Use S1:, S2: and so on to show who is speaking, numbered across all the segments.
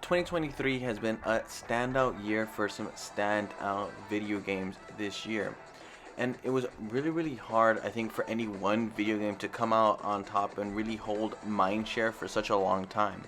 S1: 2023 has been a standout year for some standout video games this year. And it was really hard, I think, for any one video game to come out on top and really hold mindshare for such a long time.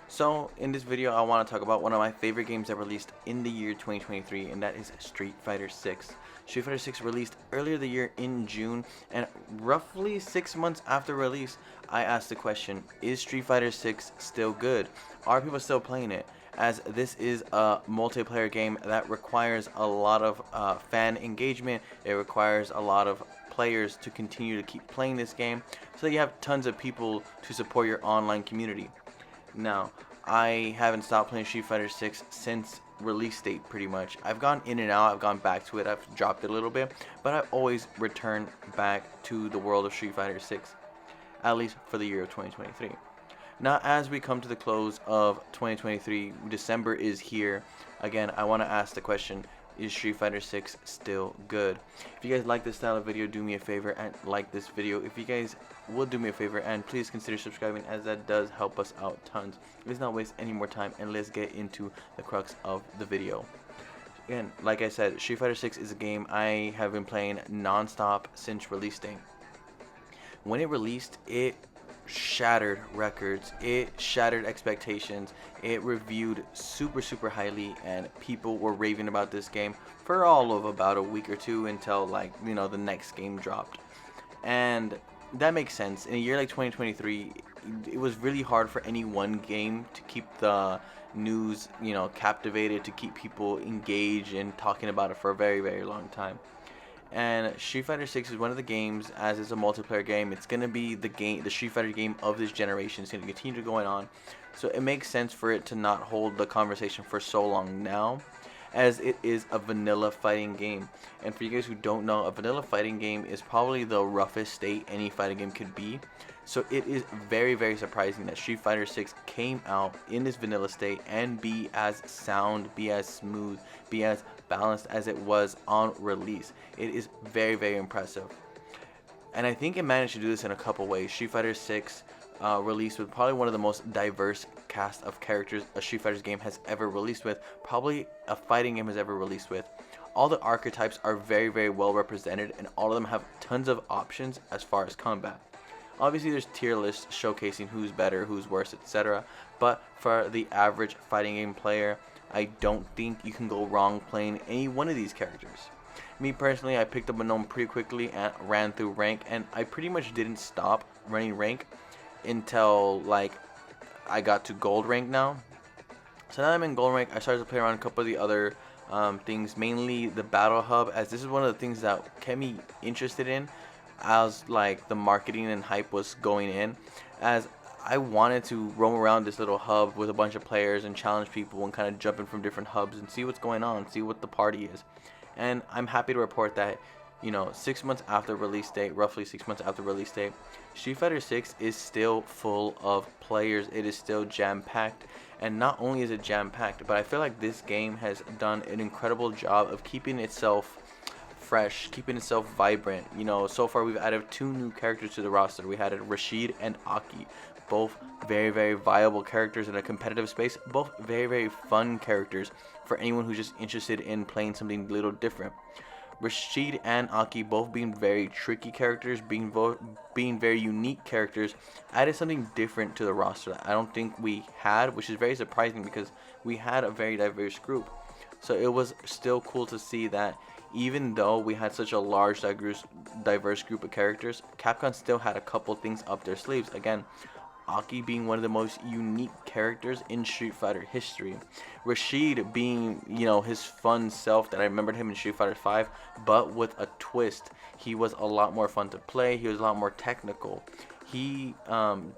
S1: So, in this video, I want to talk about one of my favorite games that released in the year 2023, and that is Street Fighter 6. Street Fighter 6 released earlier the year in June, and roughly 6 months after release, I asked the question, is Street Fighter 6 still good? Are people still playing it? As this is a multiplayer game that requires a lot of fan engagement, it requires a lot of players to continue to keep playing this game, so that you have tons of people to support your online community. Now, I haven't stopped playing Street Fighter 6 since release date pretty much. I've gone in and out, I've gone back to it, I've dropped it a little bit, but I've always returned back to the world of Street Fighter 6, at least for the year of 2023. Now, as we come to the close of 2023, December is here. Again, I want to ask the question, is Street Fighter 6 still good? If you guys like this style of video, do me a favor and like this video. If you guys will do me a favor and please consider subscribing, as that does help us out tons. Let's not waste any more time and let's get into the crux of the video. Again, like I said, Street Fighter 6 is a game I have been playing non-stop since release day. When it released, it shattered records, it shattered expectations, it reviewed super highly, and people were raving about this game for all of about a week or two until, like, you know, the next game dropped. And that makes sense. In a year like 2023, it was really hard for any one game to keep the news, you know, captivated, to keep people engaged and talking about it for a very long time. And Street Fighter 6 is one of the games, as it's a multiplayer game, it's going to be the Street Fighter game of this generation. It's going to continue going on. So it makes sense for it to not hold the conversation for so long now, as it is a vanilla fighting game. And for you guys who don't know, a vanilla fighting game is probably the roughest state any fighting game could be. So it is very surprising that Street Fighter 6 came out in this vanilla state and be as sound, be as smooth, be as balanced as it was on release. It is very impressive. And I think it managed to do this in a couple ways. Street Fighter 6 released with probably one of the most diverse cast of characters a Street Fighter game has ever released with, probably a fighting game has ever released with. All the archetypes are very well represented, and all of them have tons of options as far as combat. Obviously, there's tier lists showcasing who's better, who's worse, etc. But for the average fighting game player, I don't think you can go wrong playing any one of these characters. Me personally, I picked up a gnome pretty quickly and ran through rank, and I pretty much didn't stop running rank until, like, I got to gold rank now. So now I'm in gold rank, I started to play around a couple of the other things, mainly the battle hub, as this is one of the things that kept me interested in as, like, the marketing and hype was going in, as I wanted to roam around this little hub with a bunch of players and challenge people and kind of jump in from different hubs and see what's going on, see what the party is. And I'm happy to report that, you know, 6 months after release date, roughly 6 months after release date, Street Fighter 6 is still full of players. It is still jam-packed, and not only is it jam-packed, but I feel like this game has done an incredible job of keeping itself fresh, keeping itself vibrant. You know, so far we've added 2 new characters to the roster. We added Rashid and Aki, both very viable characters in a competitive space, both very fun characters for anyone who's just interested in playing something a little different. Rashid and Aki both being very tricky characters, being very unique characters, added something different to the roster that I don't think we had, which is very surprising because we had a very diverse group. So it was still cool to see that even though we had such a large diverse group of characters, Capcom still had a couple things up their sleeves. Again, Aki being one of the most unique characters in Street Fighter history. Rashid being, you know, his fun self that I remembered him in Street Fighter 5, but with a twist. He was a lot more fun to play. He was a lot more technical. He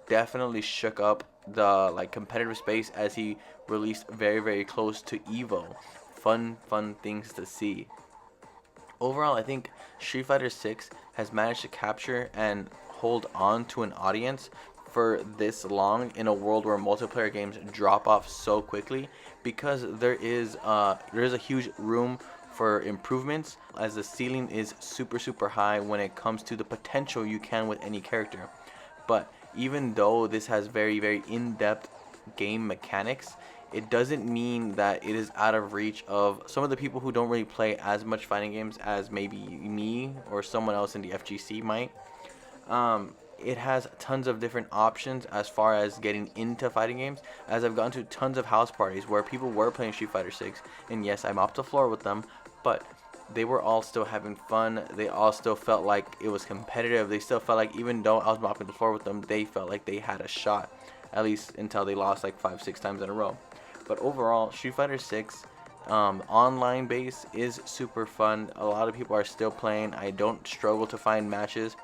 S1: definitely shook up the, like, competitive space as he released very close to Evo. Fun things to see. Overall, I think Street Fighter 6 has managed to capture and hold on to an audience for this long in a world where multiplayer games drop off so quickly, because there is a huge room for improvements, as the ceiling is super high when it comes to the potential you can with any character. But even though this has very in-depth game mechanics, it doesn't mean that it is out of reach of some of the people who don't really play as much fighting games as maybe me or someone else in the FGC might. It has tons of different options as far as getting into fighting games, as I've gone to tons of house parties where people were playing Street Fighter 6, and yes, I mopped the floor with them, but they were all still having fun. They all still felt like it was competitive. They still felt like, even though I was mopping the floor with them, they felt like they had a shot, at least until they lost like 5-6 times in a row. But overall, Street Fighter 6 online base is super fun. A lot of people are still playing. I don't struggle to find matches.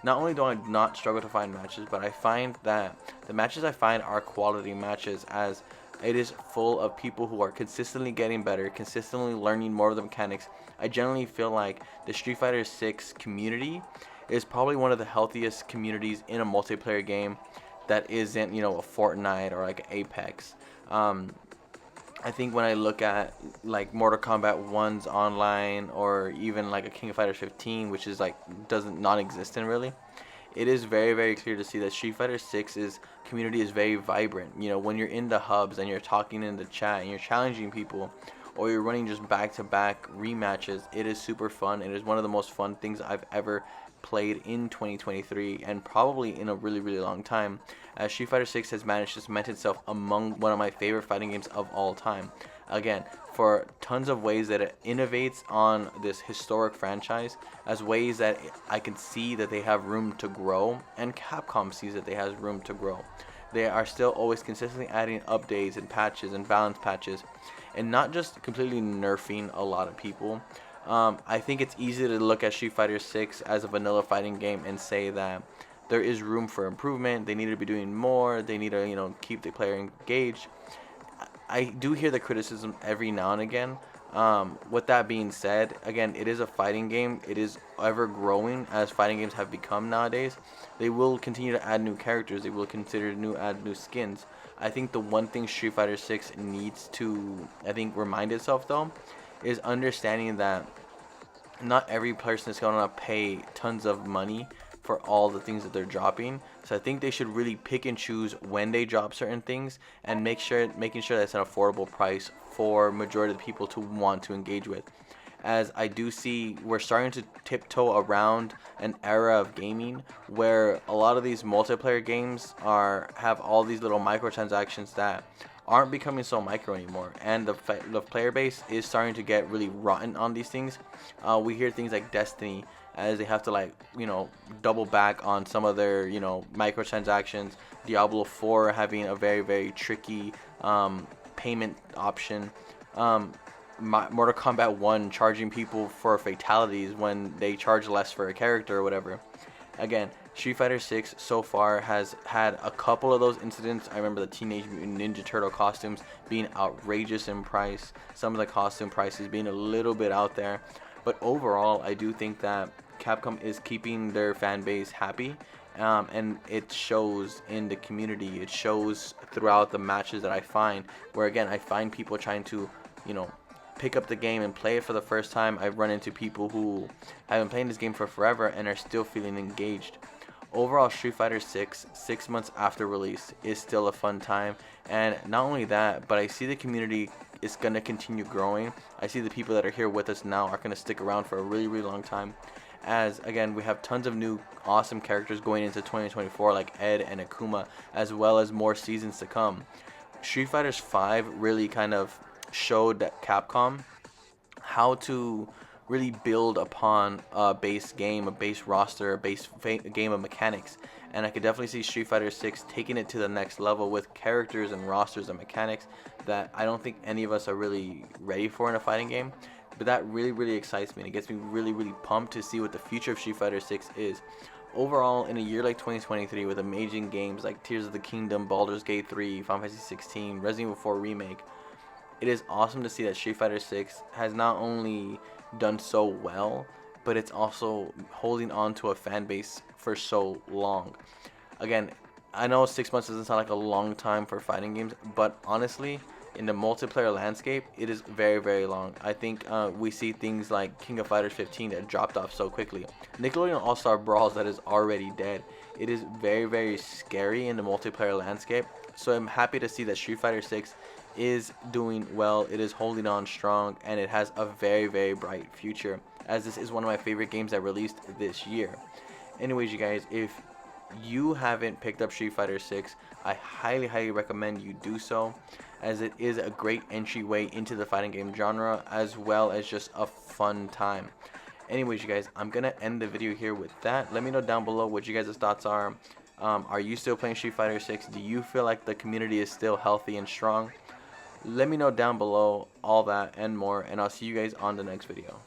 S1: Not only do I not struggle to find matches, but I find that the matches I find are quality matches, as it is full of people who are consistently getting better, consistently learning more of the mechanics. I generally feel like the Street Fighter 6 community is probably one of the healthiest communities in a multiplayer game that isn't, a Fortnite or like Apex. I think when I look at like Mortal Kombat 1's online, or even like a King of Fighters 15, which is like doesn't non-existent really, it is very, very clear to see that Street Fighter 6's community is very vibrant. When you're in the hubs and you're talking in the chat and you're challenging people, or you're running just back-to-back rematches, it is super fun. It is one of the most fun things I've ever played in 2023, and probably in a really, really long time, as Street Fighter 6 has managed to cement itself among one of my favorite fighting games of all time. Again, for tons of ways that it innovates on this historic franchise, as ways that I can see that they have room to grow, and Capcom sees that they have room to grow. They are still always consistently adding updates and patches and balance patches, and not just completely nerfing a lot of people. I think it's easy to look at Street Fighter 6 as a vanilla fighting game and say that there is room for improvement. They need to be doing more. They need to, keep the player engaged. I do hear the criticism every now and again. With that being said, again, it is a fighting game. It is ever growing as fighting games have become nowadays. They will continue to add new characters. They will add new skins. I think the one thing Street Fighter 6 needs to, remind itself though, is understanding that not every person is going to pay tons of money for all the things that they're dropping. So I think they should really pick and choose when they drop certain things, and making sure that's an affordable price for majority of the people to want to engage with. As I do see, we're starting to tiptoe around an era of gaming where a lot of these multiplayer games have all these little microtransactions that aren't becoming so micro anymore, and the player base is starting to get really rotten on these things. We hear things like Destiny, as they have to double back on some of their microtransactions. Diablo 4 having a very, very tricky payment option. Mortal Kombat 1 charging people for fatalities when they charge less for a character or whatever. Again, Street Fighter 6 so far has had a couple of those incidents. I remember the Teenage Mutant Ninja Turtle costumes being outrageous in price. Some of the costume prices being a little bit out there. But overall, I do think that Capcom is keeping their fan base happy. And it shows in the community. It shows throughout the matches that I find. Where again, I find people trying to, pick up the game and play it for the first time. I've run into people who have been playing this game for forever and are still feeling engaged. Overall, Street Fighter 6, 6 months after release, is still a fun time. And not only that, but I see the community is going to continue growing. I see the people that are here with us now are going to stick around for a really, really long time. As, again, we have tons of new awesome characters going into 2024, like Ed and Akuma, as well as more seasons to come. Street Fighter 5 really kind of showed that Capcom how to really build upon a base game, a base roster, a game of mechanics. And I could definitely see Street Fighter 6 taking it to the next level with characters and rosters and mechanics that I don't think any of us are really ready for in a fighting game. But that really, really excites me, and it gets me really, really pumped to see what the future of Street Fighter 6 is. Overall, in a year like 2023, with amazing games like Tears of the Kingdom, Baldur's Gate 3, Final Fantasy 16, Resident Evil 4 Remake, it is awesome to see that Street Fighter 6 has not only done so well, but it's also holding on to a fan base for so long. Again, I know 6 months doesn't sound like a long time for fighting games, but honestly, in the multiplayer landscape, it is very, very long. I think we see things like King of Fighters 15 that dropped off so quickly. Nickelodeon All-Star Brawls that is already dead. It is very, very scary in the multiplayer landscape. So I'm happy to see that Street Fighter 6 is doing well. It is holding on strong, and it has a very, very bright future, as this is one of my favorite games that released this year. Anyways, you guys, if you haven't picked up Street Fighter 6, I highly, highly recommend you do so, as it is a great entryway into the fighting game genre, as well as just a fun time. Anyways, you guys, I'm gonna end the video here with that. Let me know down below what you guys' thoughts are. Are you still playing Street Fighter 6? Do you feel like the community is still healthy and strong? Let me know down below all that and more, and I'll see you guys on the next video.